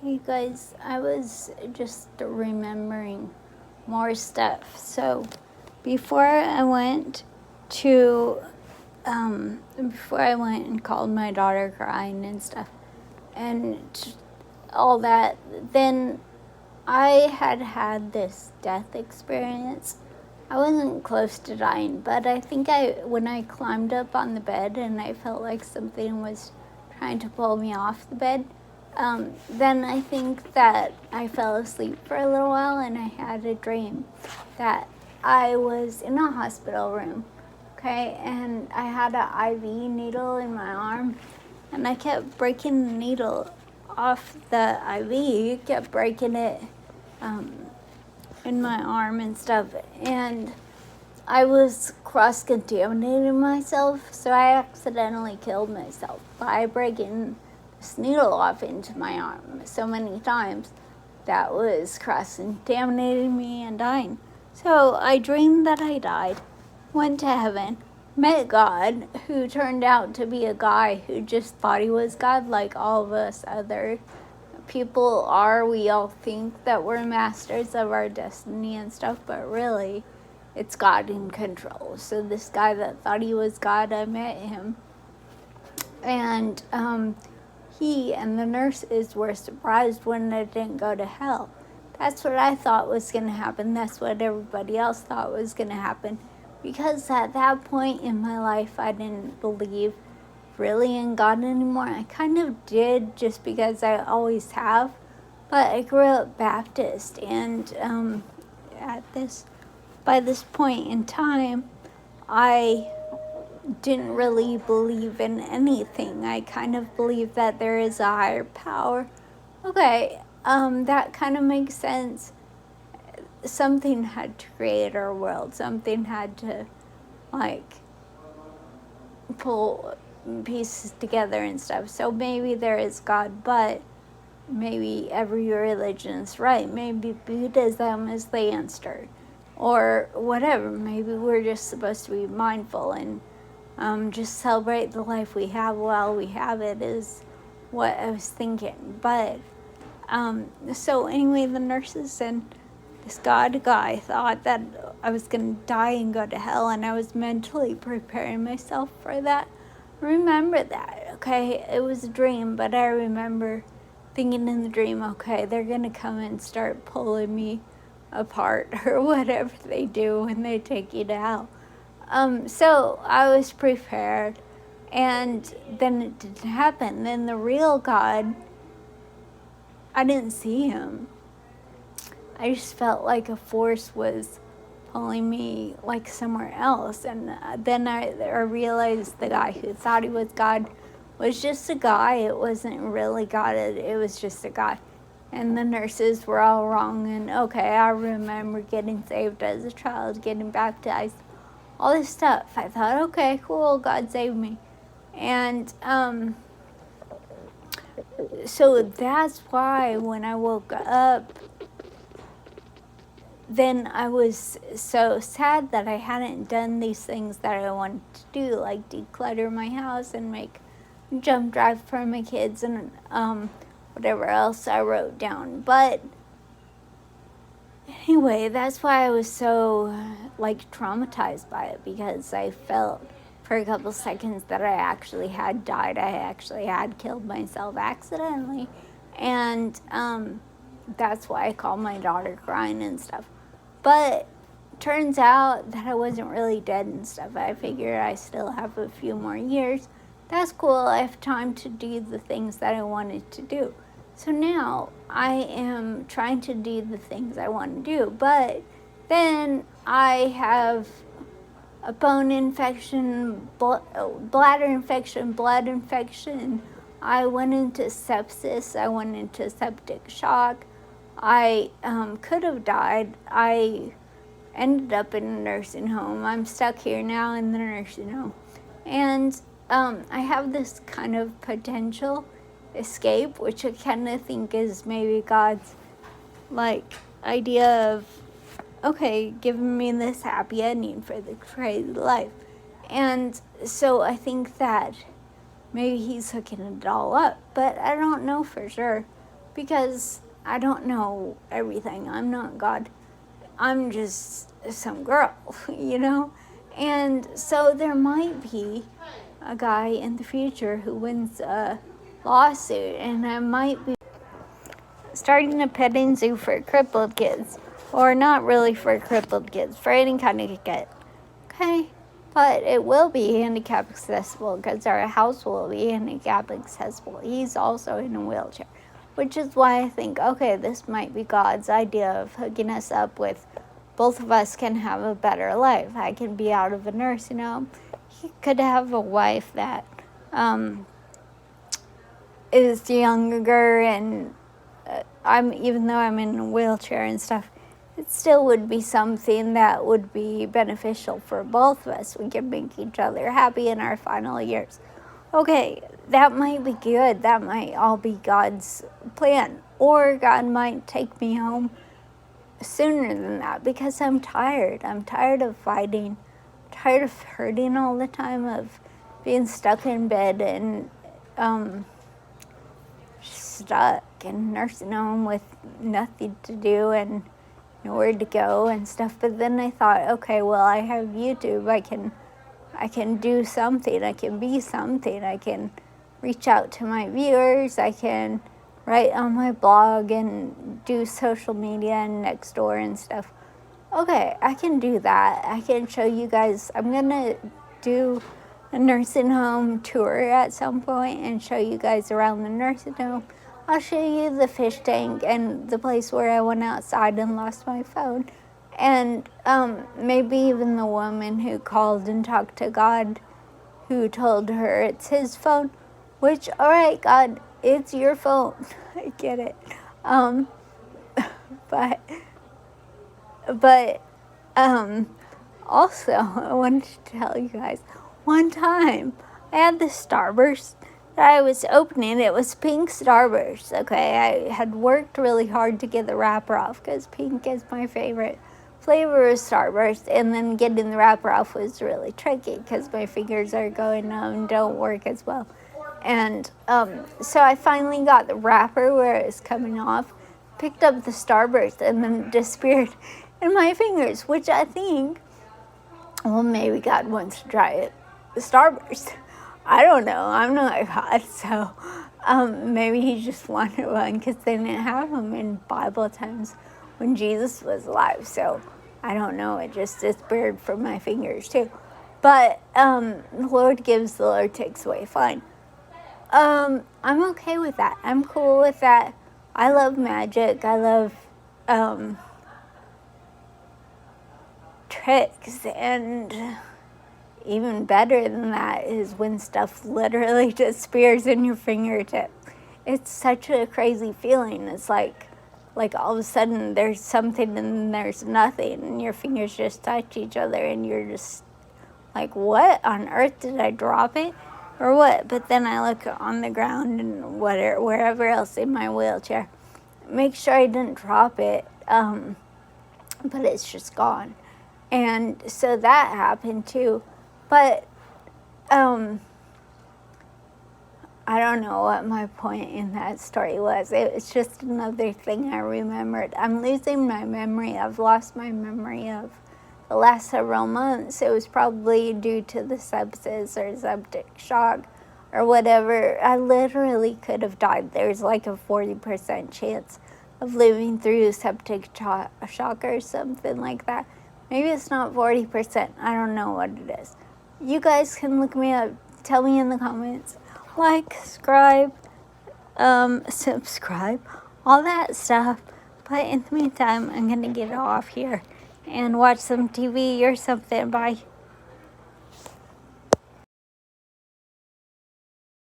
Hey guys, I was just remembering more stuff. So before I went to, before I went and called my daughter crying and stuff, and all that, then I had this death experience. I wasn't close to dying, but I think when I climbed up on the bed and I felt like something was trying to pull me off the bed, then I think that I fell asleep for a little while and I had a dream that I was in a hospital room, okay, and I had an IV needle in my arm and I kept breaking the needle off the IV, kept breaking it in my arm and stuff, and I was cross-contaminating myself, so I accidentally killed myself by breaking this needle off into my arm so many times. That was cross-contaminating me and dying. So I dreamed that I died, went to heaven, met God, who turned out to be a guy who just thought he was God like all of us other people are. We all think that we're masters of our destiny and stuff, but really it's God in control. So this guy that thought he was God, I met him, and he and the nurses were surprised when I didn't go to hell. That's what I thought was going to happen. That's what everybody else thought was going to happen, because at that point in my life I didn't believe really in God anymore. I kind of did just because I always have, but I grew up Baptist, and by this point in time, I didn't really believe in anything. I kind of believe that there is a higher power. Okay, that kind of makes sense. Something had to create our world. Something had to, like, pull pieces together and stuff. So maybe there is God, but maybe every religion is right. Maybe Buddhism is the answer, or whatever. Maybe we're just supposed to be mindful and just celebrate the life we have while we have it, is what I was thinking. But so anyway, the nurses and this God guy thought that I was going to die and go to hell, and I was mentally preparing myself for that. Remember that, okay? It was a dream, but I remember thinking in the dream, okay, they're going to come and start pulling me apart or whatever they do when they take you to hell. So I was prepared, and then it didn't happen. Then the real God, I didn't see him. I just felt like a force was pulling me like somewhere else. And then I realized the guy who thought he was God was just a guy. It wasn't really God. It was just a guy. And the nurses were all wrong. And okay, I remember getting saved as a child, getting baptized, all this stuff. I thought, okay, cool, God saved me. And so that's why when I woke up, then I was so sad that I hadn't done these things that I wanted to do, like declutter my house and make a jump drive for my kids and whatever else I wrote down. But anyway, that's why I was so like traumatized by it, because I felt for a couple seconds that I actually had died. I actually had killed myself accidentally, and that's why I called my daughter crying and stuff. But turns out that I wasn't really dead and stuff. I figured I still have a few more years. That's cool. I have time to do the things that I wanted to do. So now I am trying to do the things I want to do. But then I have a bone infection, bladder infection, blood infection. I went into sepsis. I went into septic shock. I could have died. I ended up in a nursing home. I'm stuck here now in the nursing home. And I have this kind of potential escape, which I kind of think is maybe God's like idea of, okay, giving me this happy ending for the crazy life. And so I think that maybe he's hooking it all up, but I don't know for sure. because I don't know everything. I'm not God. I'm just some girl, you know? And so there might be a guy in the future who wins a lawsuit, and I might be starting a petting zoo for crippled kids. Or not really for crippled kids, for any kind of kid. Okay? But it will be handicap accessible because our house will be handicap accessible. He's also in a wheelchair. Which is why I think, okay, this might be God's idea of hooking us up with both of us can have a better life. I can be out of a nursing home. He could have a wife that is younger, and even though I'm in a wheelchair and stuff, it still would be something that would be beneficial for both of us. We can make each other happy in our final years. Okay, that might be good. That might all be God's plan. Or God might take me home sooner than that because I'm tired. I'm tired of fighting. I'm tired of hurting all the time, of being stuck in bed and stuck in nursing home with nothing to do and nowhere to go and stuff. But then I thought, okay, well, I have YouTube. I can do something. I can be something. I can reach out to my viewers. I can write on my blog and do social media and Nextdoor and stuff. Okay, I can do that. I can show you guys. I'm gonna do a nursing home tour at some point and show you guys around the nursing home. I'll show you the fish tank and the place where I went outside and lost my phone. And maybe even the woman who called and talked to God, who told her it's his phone, which, all right, God, it's your phone. I get it. But also, I wanted to tell you guys, one time I had this Starburst that I was opening. It was pink Starburst, okay? I had worked really hard to get the wrapper off because pink is my favorite flavor of Starburst, and then getting the wrapper off was really tricky because my fingers are going numb and don't work as well. And so I finally got the wrapper where it was coming off, picked up the Starburst, and then disappeared in my fingers, which I think, well, maybe God wants to try it. The Starburst. I don't know. I'm not God, so maybe he just wanted one because they didn't have them in Bible times when Jesus was alive. So I don't know. It just disappeared from my fingers too. But the Lord gives, the Lord takes away. Fine. I'm okay with that. I'm cool with that. I love magic. I love tricks, and even better than that is when stuff literally disappears in your fingertip. It's such a crazy feeling. It's like all of a sudden there's something and there's nothing, and your fingers just touch each other, and you're just like, what on earth, did I drop it or what? But then I look on the ground and wherever else in my wheelchair, make sure I didn't drop it, but it's just gone. And so that happened too. But I don't know what my point in that story was. It was just another thing I remembered. I'm losing my memory. I've lost my memory of the last several months. It was probably due to the sepsis or septic shock or whatever. I literally could have died. There's like a 40% chance of living through septic shock or something like that. Maybe it's not 40%. I don't know what it is. You guys can look me up. Tell me in the comments. Like, subscribe, all that stuff. But in the meantime, I'm going to get off here and watch some TV or something. Bye.